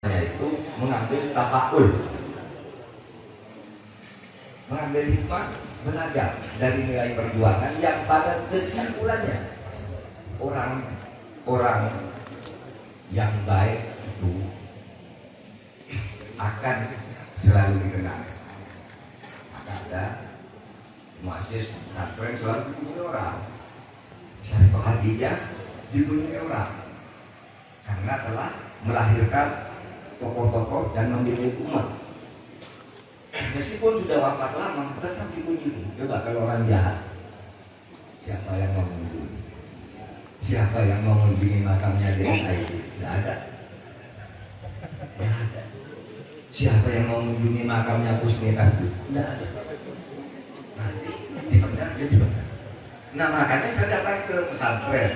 Itu mengambil tafaul, mengambil hikmah, belajar dari nilai perjuangan yang pada kesimpulannya orang yang baik itu akan selalu dikenal. Maka ada muassis pesantren selalu dikunjungi orang, Syarifah Hadijah dikunjungi orang karena telah melahirkan tokoh-tokoh dan memilih umat. Meskipun sudah wafat lama, tetap dikunjungi. Coba kalau orang jahat, siapa yang mau mengunjungi? Siapa yang mau mengunjungi makamnya DNA itu? Tidak ada. Tidak ada. Siapa yang mau mengunjungi makamnya Husni Kasbi? Tidak ada. Nanti dipendam, dia dipendam. Nah makanya saya datang ke pesantren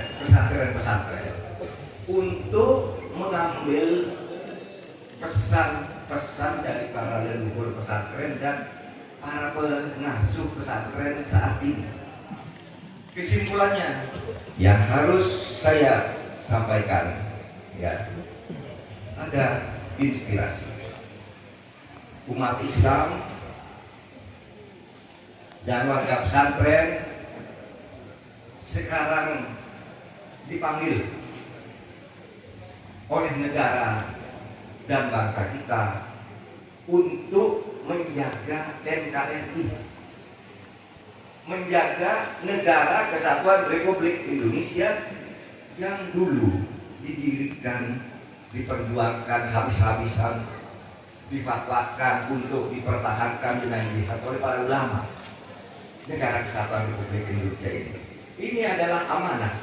untuk mengambil pesan-pesan dari para leluhur pesantren dan para pengasuh pesantren saat ini. Kesimpulannya yang harus saya sampaikan, ya, ada inspirasi umat Islam dan warga pesantren sekarang dipanggil oleh negara dan bangsa kita untuk menjaga NKRI, menjaga negara kesatuan Republik Indonesia yang dulu didirikan, diperjuangkan habis-habisan, difatwakan untuk dipertahankan dengan jihad oleh para ulama. Negara kesatuan Republik Indonesia ini adalah amanah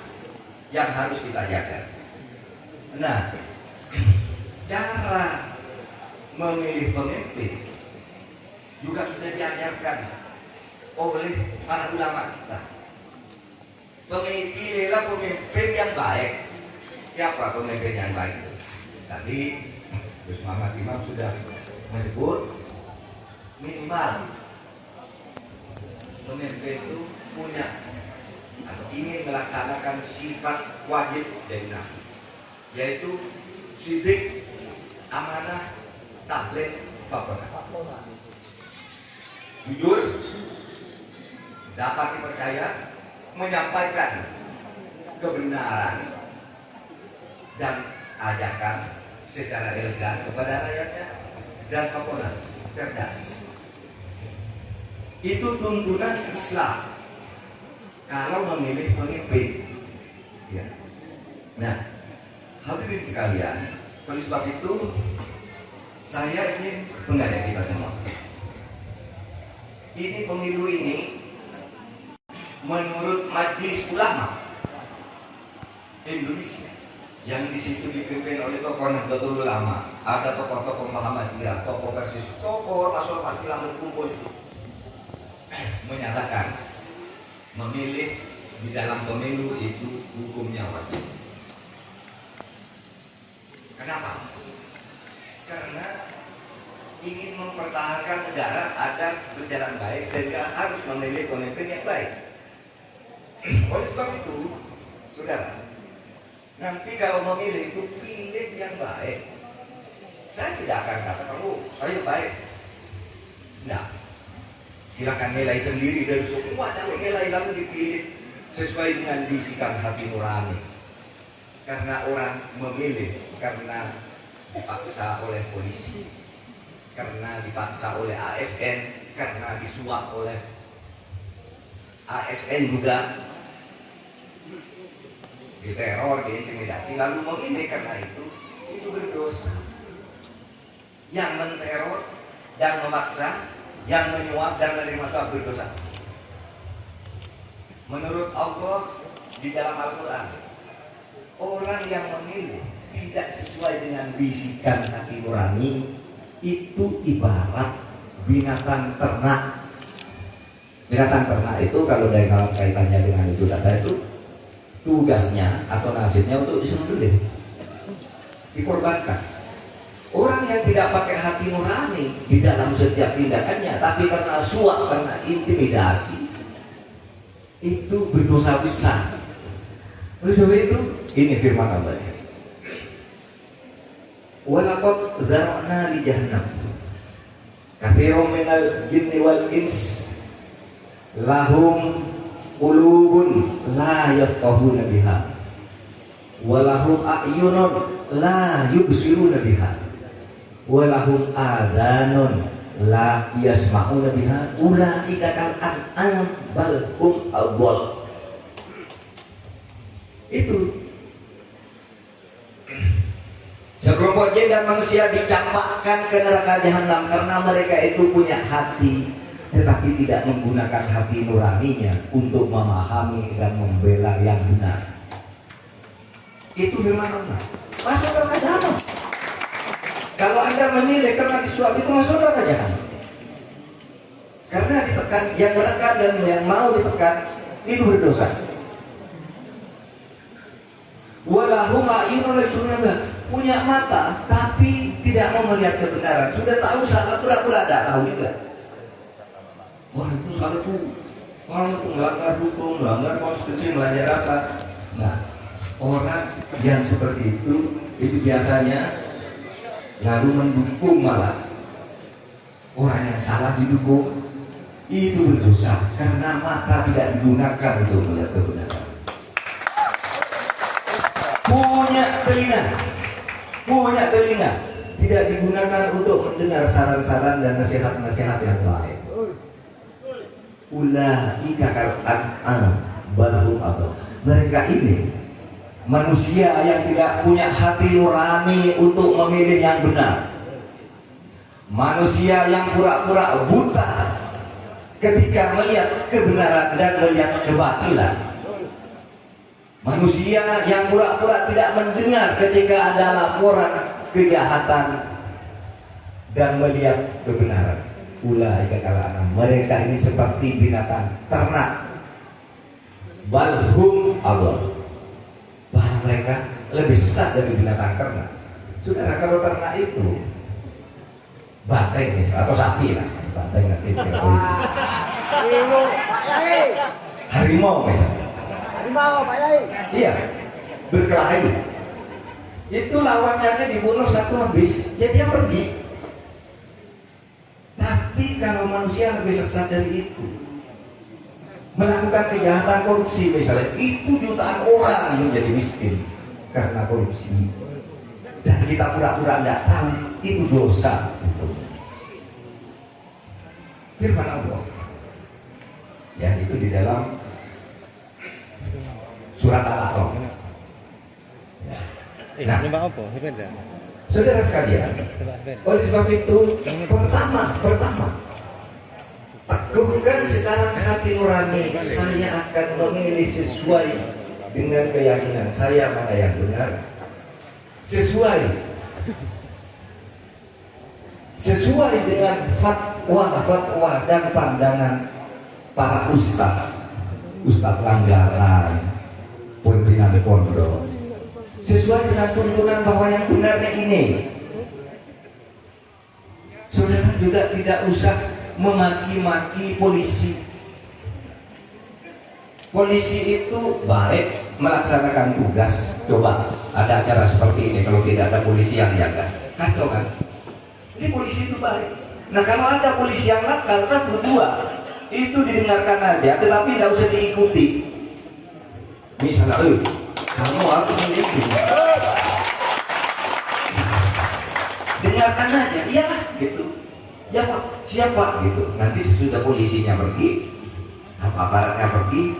yang harus kita jaga. Nah, cara memilih pemimpin juga sudah diajarkan oleh para ulama kita. Pilihlah pemimpin yang baik. Siapa pemimpin yang baik itu? Tadi Gus Muhammad Imam sudah menyebut minimal pemimpin itu punya atau ingin melaksanakan sifat wajib dari Nabi, yaitu sidik, amanah, tabligh, fakodah. Jujur, dapat dipercaya, menyampaikan kebenaran dan ajakan secara elegan kepada rakyatnya, dan fakodah, cerdas. Itu tuntunan Islam kalau memilih pemimpin, ya. Nah, hadirin sekalian, oleh sebab itu saya ingin mengajak kita semua. Ini pemilu ini menurut Majelis Ulama Indonesia yang di situ dipimpin oleh tokoh Nahdlatul Ulama, ada tokoh-tokoh Muhammadiyah, tokoh Persis, tokoh Rasul Fasilah berkumpul di situ, menyatakan memilih di dalam pemilu itu hukumnya wajib. Kenapa? Karena ingin mempertahankan negara agar berjalan baik, sehingga harus memilih pemimpin yang baik. Oleh sebab itu, saudara, nanti kalau memilih itu pilih yang baik. Saya tidak akan katakan, oh saya baik. Nah, silakan nilai sendiri dari semua calon nilai, lalu dipilih sesuai dengan bisikan hati nurani. Karena orang memilih karena dipaksa oleh polisi, karena dipaksa oleh ASN, karena disuap oleh ASN juga, diteror, diintimidasi, lalu memilih karena itu berdosa. Yang menteror dan memaksa, yang menyuap dan menerima suap berdosa. Menurut Allah di dalam Al-Quran, orang yang memilih tidak sesuai dengan bisikan hati nurani itu ibarat binatang ternak. Binatang ternak itu kalau dalam kaitannya dengan itu kata itu tugasnya atau nasibnya untuk disembelih, dikorbankan. Orang yang tidak pakai hati nurani di dalam setiap tindakannya, tapi karena suap, karena intimidasi, itu berdosa besar. Oleh sebab itu, ini firman Allah. walaqad dzara'na li jahannam katsiran minal jinni wal ins lahum qulubun la yafqahuna biha walahum a'yunun la yubsiruna biha walahum adhanun la yasma'una biha ulaika kal an'am bal hum adall. Itu sekelompok jin dan manusia dicampakkan ke neraka jahanam karena mereka itu punya hati tetapi tidak menggunakan hati nuraninya untuk memahami dan membela yang benar. Itu firman Allah. Masuk neraka jahanam. Kalau Anda memilih karena disuap itu masuk neraka jahanam. Karena ditekan, yang menekan dan yang mau ditekan itu berdosa. Walahum a'yunun la yubsiruna, punya mata tapi tidak mau melihat kebenaran. Sudah tahu salah, pura-pura tidak tahu juga. Wah itu salah tuh, orang itu melanggar hukum, melanggar konstitusi, melanggar apa? Nah, orang yang seperti itu biasanya lalu mendukung malah orang yang salah didukung, itu berdosa karena mata tidak digunakan untuk melihat kebenaran. Punya telinga tidak digunakan untuk mendengar saran-saran dan nasihat-nasihat yang baik. Ulaika kal an'am bal hum adall. Mereka ini manusia yang tidak punya hati nurani untuk memilih yang benar. Manusia yang pura-pura buta ketika melihat kebenaran dan melihat kebatilan. Manusia yang pura-pura tidak mendengar ketika ada laporan kejahatan dan melihat kebenaran. Ulaika kal an'am. Mereka ini seperti binatang ternak. Bal hum adall. Bahkan mereka lebih sesat dari binatang ternak. Saudara, kalau ternak itu banteng misalnya, atau sapi lah, banteng nanti harimau misalnya. Harimau, Pak Yai. Iya, berkelahi. Itu lawannya dibunuh satu habis, ya dia pergi. Tapi kalau manusia lebih sesat dari itu, melakukan kejahatan korupsi misalnya, itu jutaan orang yang jadi miskin karena korupsi. Dan kita pura-pura tidak tahu, itu dosa. Firman Allah, yang itu di dalam surat Al-A'raf. Nah, saudara sekalian, oleh sebab itu pertama teguhkan sekarang hati nurani. Saya akan memilih sesuai dengan keyakinan saya mana yang benar, sesuai dengan fatwa dan pandangan para ustaz langgaran, pimpinan pondok, sesuai dengan tuntunan bahwa yang benarnya ini. Saudara juga tidak usah memaki-maki polisi. Polisi itu baik melaksanakan tugas. Coba ada acara seperti ini, kalau tidak ada polisi yang jaga, kacau kan? Ini polisi itu baik. Nah kalau ada polisi yang nakal, 1, 2, itu didengarkan aja, tetapi tidak usah diikuti. Misalnya, kamu harus mengikuti. Dengarkan aja, iyalah gitu. Jawab, siapa gitu. Nanti sesudah polisinya pergi, aparatnya pergi,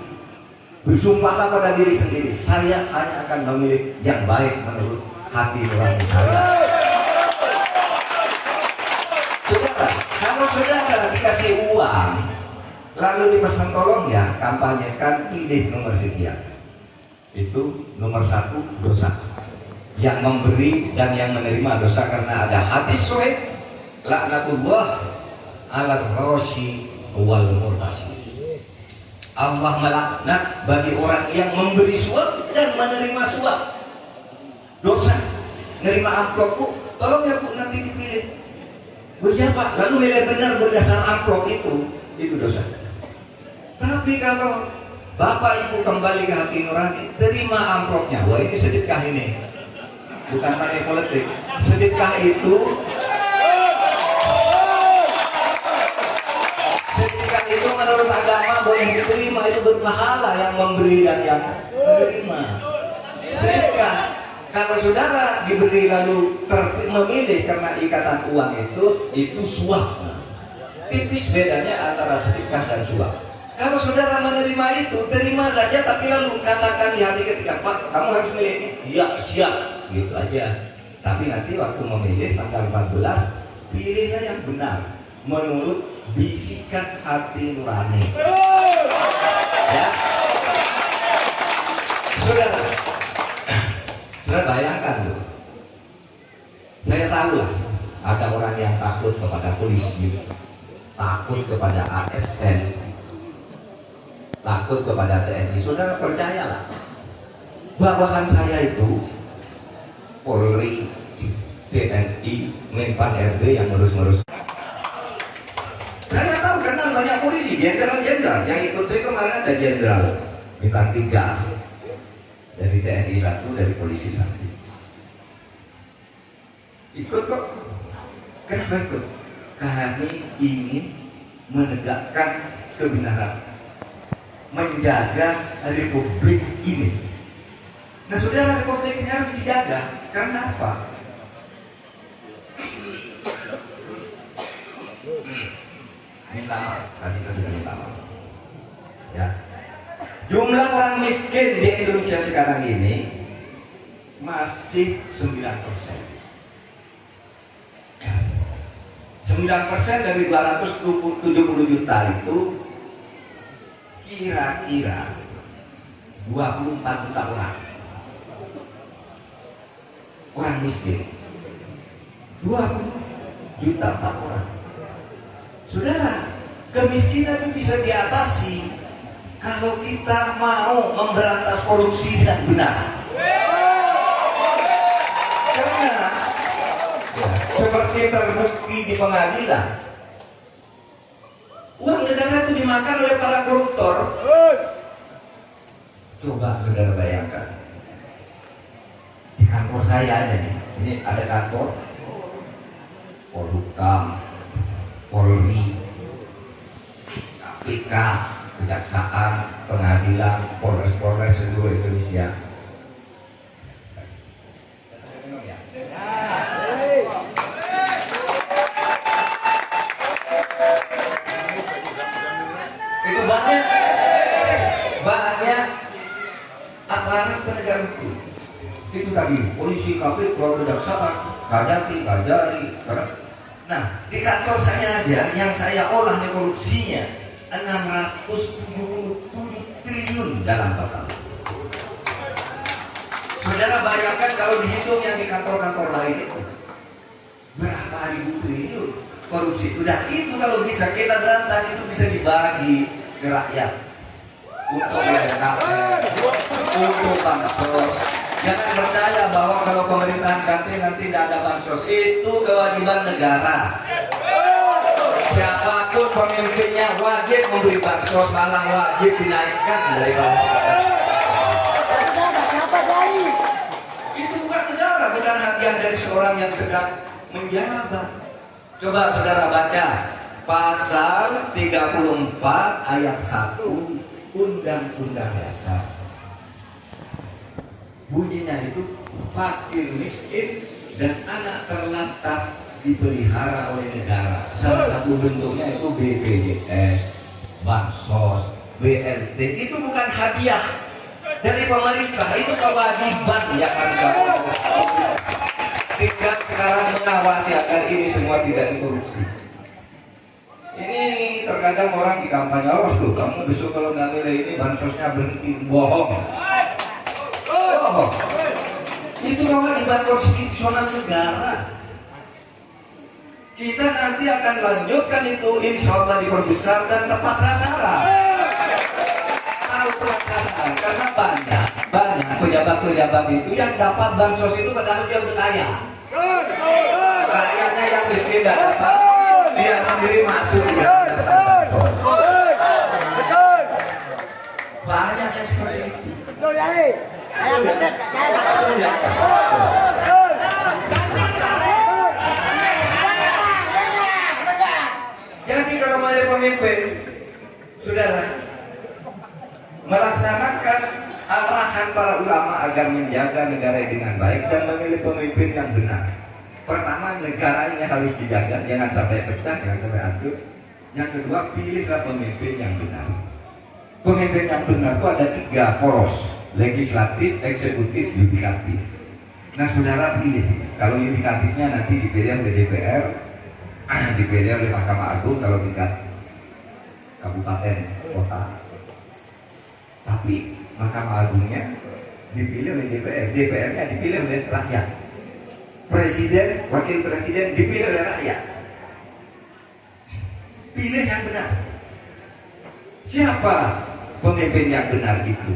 bersumpahlah pada diri sendiri, saya hanya akan memilih yang baik menurut hati nurani saya. Saudara, kalau saudara dikasih uang lalu dipesan tolong ya kampanyekan pilih nomor sekian, itu nomor 1 dosa. Yang memberi dan yang menerima dosa, karena ada hadis sahih, laknatullah ala rashi wal murtashi. Allah melaknat bagi orang yang memberi suap dan menerima suap. Dosa. Nerima amplop, Bu, tolong ya Bu nanti dipilih. Berjapa, lalu nilai benar berdasar amplop itu dosa. Tapi kalau Bapak Ibu kembali ke hati nurani, terima amplopnya. Wah ini sedekah ini. bukan money politik. Sedekah itu menurut agama boleh diterima, itu berpahala yang memberi dan yang menerima. Sedekah, kalau saudara diberi lalu memilih karena ikatan uang itu suap. Tipis bedanya antara sedekah dan suap. Kalau saudara menerima itu, terima saja, tapi lalu katakan di hati ketika, Pak, kamu harus milih ini. Iya, siap, gitu aja. Tapi nanti waktu memilih tanggal 14, pilihlah yang benar menurut bisikan hati nurani. Ya, saudara bayangkan loh. Saya tahu lah, ada orang yang takut kepada polisi, takut kepada ASN, takut kepada TNI. Saudara percayalah, bawahan saya itu Polri, TNI, Menpan RB yang ngurus-ngurus. Saya tahu karena banyak polisi, jenderal-jenderal yang ikut saya kemarin, ada jenderal bintang 3 dari TNI 1, dari polisi 1. Ikut kok. Kenapa ikut? Kami ingin menegakkan kebenaran, menjaga republik ini. Nah, saudara, republik ini harus dijaga. Karena apa? Minta maaf, tadi saya sudah minta maaf. Ya. Jumlah orang miskin di Indonesia sekarang ini masih 9%. 9% dari 270 juta itu kira-kira 24 juta orang miskin. 20 juta orang. Saudara, kemiskinan itu bisa diatasi kalau kita mau memberantas korupsi dengan benar. Karena seperti terbukti di pengadilan, uang negara itu dimakan oleh para koruptor. Coba saudara bayangkan, di kantor saya aja nih, ini ada kantor Polhukam, Polri, KPK, Kejaksaan, Pengadilan, Polres seluruh Indonesia. Itu banyak aparat penegak hukum. Itu tadi polisi, KPK, Kejaksaan, Kajari. Nah, di kantor saya aja yang saya olah korupsinya 677 triliun dalam total. Saudara bayangkan kalau dihitung yang di kantor-kantor lain itu berapa ribu triliun korupsi. Udah itu kalau bisa kita berantas, itu bisa dibagi ke rakyat untuk UMKM, untuk bansos. Jangan percaya bahwa kalau pemerintahan ganti nanti tidak ada bansos. Itu kewajiban negara. Siapapun pemimpinnya wajib memberi bansos, malah wajib dinaikkan dari bansos. Itu bukan negara, bukan hadiah dari seorang yang sedang menjabat. Coba saudara baca pasal 34 ayat 1 Undang-Undang Dasar. Bunyinya itu fakir miskin dan anak terlantar dipelihara oleh negara. Salah satu bentuknya itu BPJS, bansos, BLT. Itu bukan hadiah dari pemerintah, itu kewajiban yang harus dilakukan. Tidak sekarang mengawasi agar ini semua tidak dikorupsi. Ini terkadang orang di kampanye, tuh kamu besok kalau nggak milih ini bansosnya berhenti. Bohong. Itu kewajiban konstitusional negara. Kita nanti akan lanjutkan itu, insya Allah diperbesar dan tepat sasaran. Tahu tepat sasaran karena banyak pejabat-pejabat itu yang dapat bansos itu padahal dia udah kaya. Rakyatnya yang miskin tidak dapat, dia sendiri masuk di dalam bansos. Banyak yang seperti itu. Jadi kalau menjadi pemimpin, saudara, melaksanakan arahan para ulama agar menjaga negara dengan baik dan memilih pemimpin yang benar. Pertama, negara ini harus dijaga, jangan sampai pecah, jangan sampai hancur. Yang kedua, pilihlah pemimpin yang benar. Pemimpin yang benar itu ada 3 poros: legislatif, eksekutif, yudikatif. Nah, saudara pilih. Kalau yudikatifnya nanti dipilih oleh DPR, dipilih oleh Mahkamah Agung kalau tingkat kabupaten kota. Tapi Mahkamah Agungnya dipilih oleh DPR, DPR-nya dipilih oleh rakyat. Presiden, wakil presiden dipilih oleh rakyat. Pilih yang benar. Siapa pemimpin yang benar itu?